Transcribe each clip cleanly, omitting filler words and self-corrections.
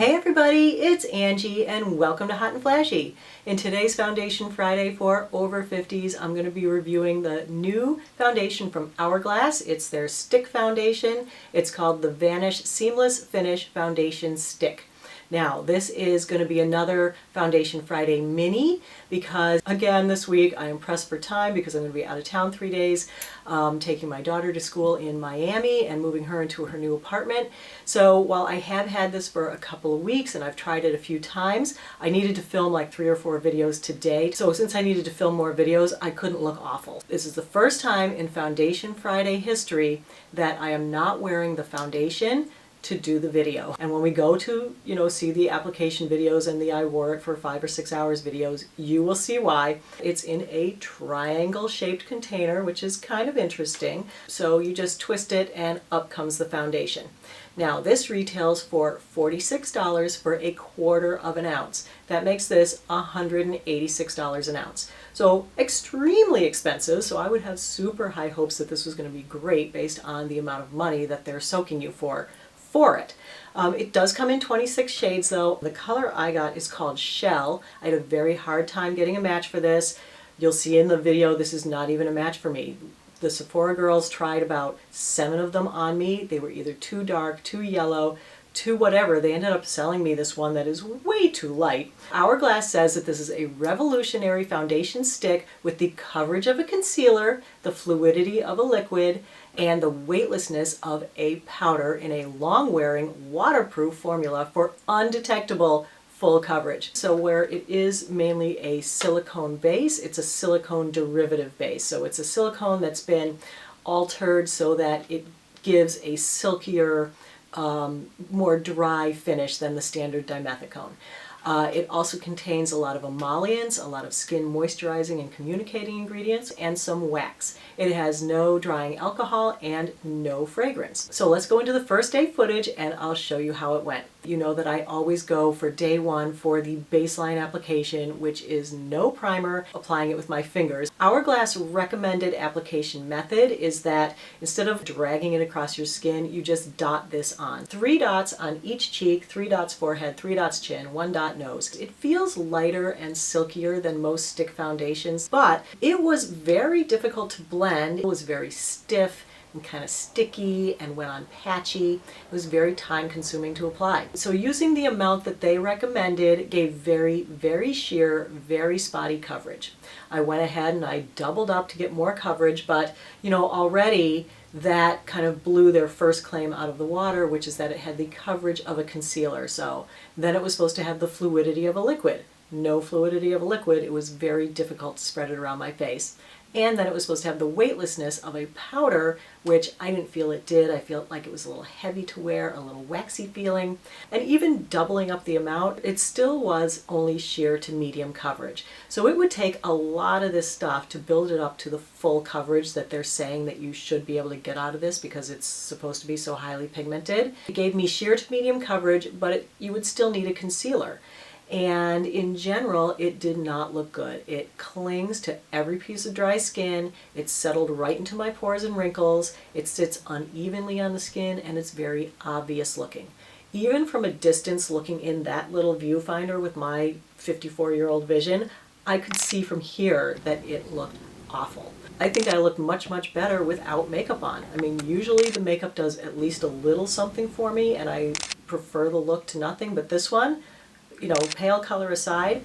Hey everybody, it's Angie and welcome to Hot and Flashy. In today's Foundation Friday for over 50s, I'm going to be reviewing the new foundation from Hourglass. It's their stick foundation. It's called the Vanish Seamless Finish Foundation Stick. Now, this is going to be another Foundation Friday mini because, again, this week I am pressed for time because I'm going to be out of town 3 days, taking my daughter to school in Miami and moving her into her new apartment. So while I have had this for a couple of weeks and I've tried it a few times, I needed to film like 3 or 4 videos today. So since I needed to film more videos, I couldn't look awful. This is the first time in Foundation Friday history that I am not wearing the foundation to do the video. And when we go to, see the application videos and the I wore it for 5 or 6 hours videos, you will see why. It's in a triangle shaped container, which is kind of interesting. So you just twist it and up comes the foundation. Now this retails for $46 for a quarter of an ounce. That makes this $186 an ounce. So extremely expensive, so I would have super high hopes that this was going to be great based on the amount of money that they're soaking you for it. It does come in 26 shades though. The color I got is called Shell. I had a very hard time getting a match for this. You'll see in the video this is not even a match for me. The Sephora girls tried about 7 of them on me. They were either too dark, too yellow, too whatever. They ended up selling me this one that is way too light. Hourglass says that this is a revolutionary foundation stick with the coverage of a concealer, the fluidity of a liquid, and the weightlessness of a powder in a long-wearing, waterproof formula for undetectable full coverage. So where it is mainly a silicone base, it's a silicone derivative base. So it's a silicone that's been altered so that it gives a silkier, more dry finish than the standard dimethicone. It also contains a lot of emollients, a lot of skin moisturizing and communicating ingredients, and some wax. It has no drying alcohol and no fragrance. So let's go into the first day footage and I'll show you how it went. You know that I always go for day 1 for the baseline application, which is no primer, applying it with my fingers. Hourglass recommended application method is that instead of dragging it across your skin, you just dot this on. 3 dots on each cheek, 3 dots forehead, 3 dots chin, 1 dot nose. It feels lighter and silkier than most stick foundations, but it was very difficult to blend. It was very stiff and kind of sticky and went on patchy. It was very time consuming to apply. So using the amount that they recommended gave very, very sheer, very spotty coverage. I went ahead and I doubled up to get more coverage, but already that kind of blew their first claim out of the water, which is that it had the coverage of a concealer. So then it was supposed to have the fluidity of a liquid. No fluidity of a liquid. It was very difficult to spread it around my face. And then it was supposed to have the weightlessness of a powder, which I didn't feel it did. I felt like it was a little heavy to wear, a little waxy feeling. And even doubling up the amount, it still was only sheer to medium coverage. So it would take a lot of this stuff to build it up to the full coverage that they're saying that you should be able to get out of this because it's supposed to be so highly pigmented. It gave me sheer to medium coverage, but you would still need a concealer. And in general, it did not look good. It clings to every piece of dry skin. It's settled right into my pores and wrinkles. It sits unevenly on the skin and it's very obvious looking. Even from a distance looking in that little viewfinder with my 54-year-old vision, I could see from here that it looked awful. I think I looked much, much better without makeup on. I mean, usually the makeup does at least a little something for me and I prefer the look to nothing, but this one, pale color aside,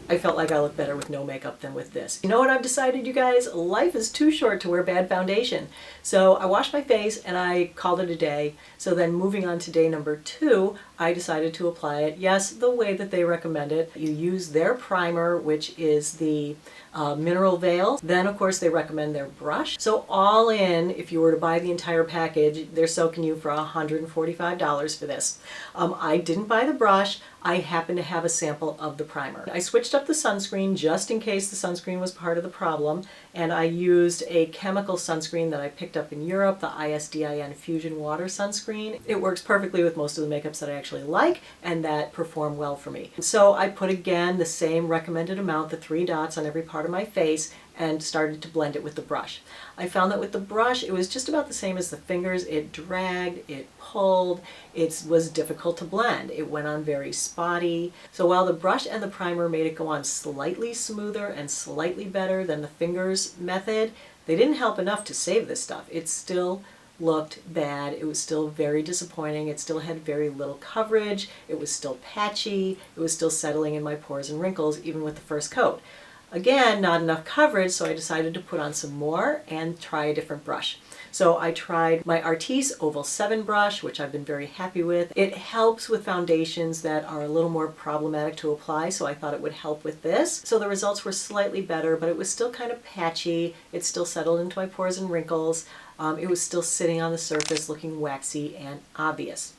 I felt like I looked better with no makeup than with this. You know what I've decided, you guys? Life is too short to wear bad foundation. So I washed my face and I called it a day. So then moving on to day number 2, I decided to apply it, yes, the way that they recommend it. You use their primer, which is the Mineral Veil. Then, of course, they recommend their brush. So all in, if you were to buy the entire package, they're soaking you for $145 for this. I didn't buy the brush. I happen to have a sample of the primer. I switched up the sunscreen just in case the sunscreen was part of the problem, and I used a chemical sunscreen that I picked up in Europe, the ISDIN Fusion Water Sunscreen. It works perfectly with most of the makeups that I actually like and that perform well for me. So I put again the same recommended amount, the 3 dots on every part of my face, and started to blend it with the brush. I found that with the brush, it was just about the same as the fingers. It dragged, it pulled, it was difficult to blend. It went on very spotty. So while the brush and the primer made it go on slightly smoother and slightly better than the fingers method, they didn't help enough to save this stuff. It still looked bad. It was still very disappointing. It still had very little coverage. It was still patchy. It was still settling in my pores and wrinkles even with the first coat. Again, not enough coverage, so I decided to put on some more and try a different brush. So I tried my Artis Oval 7 brush, which I've been very happy with. It helps with foundations that are a little more problematic to apply, so I thought it would help with this. So the results were slightly better, but it was still kind of patchy. It still settled into my pores and wrinkles. It was still sitting on the surface looking waxy and obvious.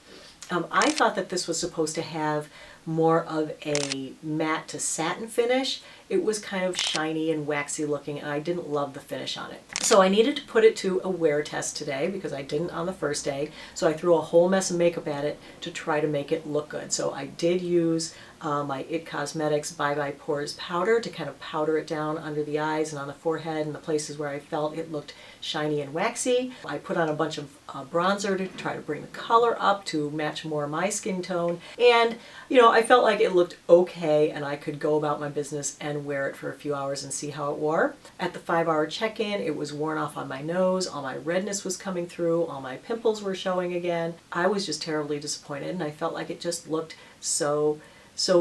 I thought that this was supposed to have more of a matte to satin finish. It was kind of shiny and waxy looking, and I didn't love the finish on it. So I needed to put it to a wear test today because I didn't on the first day. So I threw a whole mess of makeup at it to try to make it look good. So I did use my IT Cosmetics Bye Bye Pores powder to kind of powder it down under the eyes and on the forehead and the places where I felt it looked shiny and waxy. I put on a bunch of bronzer to try to bring the color up to match more my skin tone. And, you know, I felt like it looked okay and I could go about my business and wear it for a few hours and see how it wore. At the 5-hour check-in, it was worn off on my nose, all my redness was coming through, all my pimples were showing again. I was just terribly disappointed and I felt like it just looked so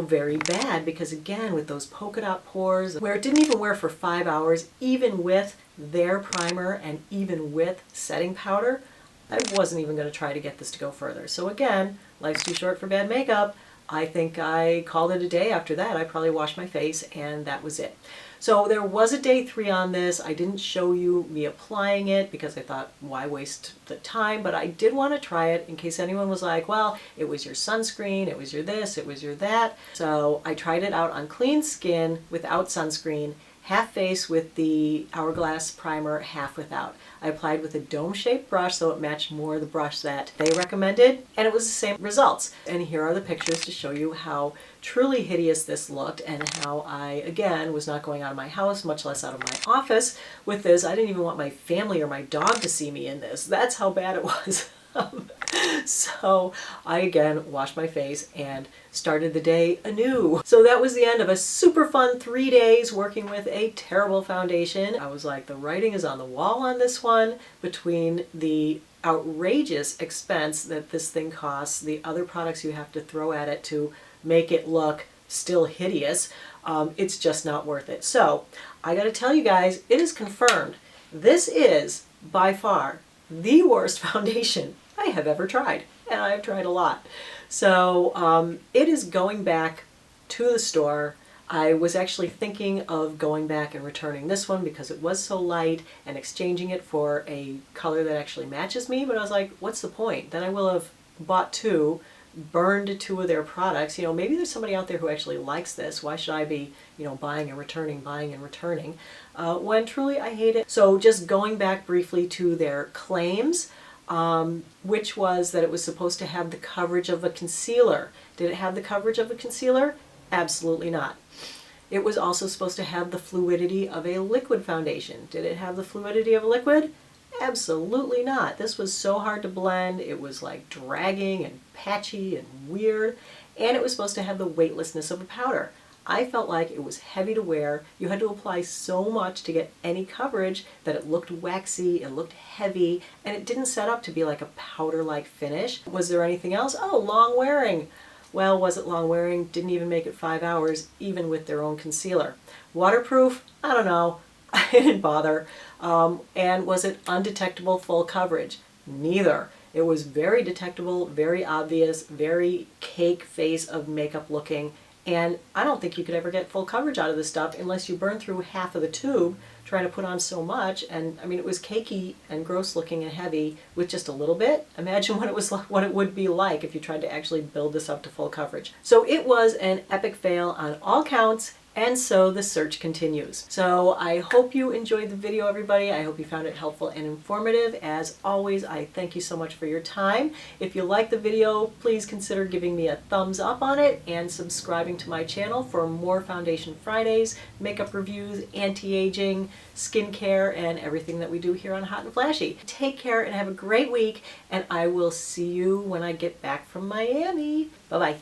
very bad because, again, with those polka dot pores, where it didn't even wear for 5 hours, even with their primer and even with setting powder, I wasn't even going to try to get this to go further. So again, life's too short for bad makeup. I think I called it a day after that. I probably washed my face and that was it. So there was a day 3 on this. I didn't show you me applying it because I thought, why waste the time? But I did want to try it in case anyone was like, well, it was your sunscreen, it was your this, it was your that. So I tried it out on clean skin without sunscreen, half face with the Hourglass primer, half without. I applied with a dome-shaped brush so it matched more the brush that they recommended, and it was the same results. And here are the pictures to show you how truly hideous this looked and how I, again, was not going out of my house, much less out of my office with this. I didn't even want my family or my dog to see me in this. That's how bad it was. So I again washed my face and started the day anew. So that was the end of a super fun 3 days working with a terrible foundation. I was like, the writing is on the wall on this one between the outrageous expense that this thing costs, the other products you have to throw at it to make it look still hideous. It's just not worth it. So I gotta tell you guys, it is confirmed. This is by far the worst foundation I have ever tried, and I've tried a lot. So it is going back to the store. I was actually thinking of going back and returning this one because it was so light and exchanging it for a color that actually matches me, but I was like, what's the point? Then I will have bought 2, burned 2 of their products. You know, maybe there's somebody out there who actually likes this. Why should I be, you know, buying and returning, when truly I hate it. So just going back briefly to their claims, which was that it was supposed to have the coverage of a concealer. Did it have the coverage of a concealer? Absolutely not. It was also supposed to have the fluidity of a liquid foundation. Did it have the fluidity of a liquid? Absolutely not. This was so hard to blend. It was like dragging and patchy and weird. And it was supposed to have the weightlessness of a powder. I felt like it was heavy to wear. You had to apply so much to get any coverage that it looked waxy, it looked heavy, and it didn't set up to be like a powder-like finish. Was there anything else? Oh, long wearing. Well, was it long wearing? Didn't even make it 5 hours, even with their own concealer. Waterproof? I don't know. I didn't bother. And was it undetectable full coverage? Neither. It was very detectable, very obvious, very cake face of makeup looking. And I don't think you could ever get full coverage out of this stuff unless you burn through half of the tube trying to put on so much. And I mean, it was cakey and gross looking and heavy with just a little bit. Imagine what it would be like if you tried to actually build this up to full coverage. So it was an epic fail on all counts. And so the search continues. So I hope you enjoyed the video, everybody. I hope you found it helpful and informative. As always, I thank you so much for your time. If you like the video, please consider giving me a thumbs up on it and subscribing to my channel for more Foundation Fridays, makeup reviews, anti-aging, skincare, and everything that we do here on Hot and Flashy. Take care and have a great week, and I will see you when I get back from Miami. Bye-bye.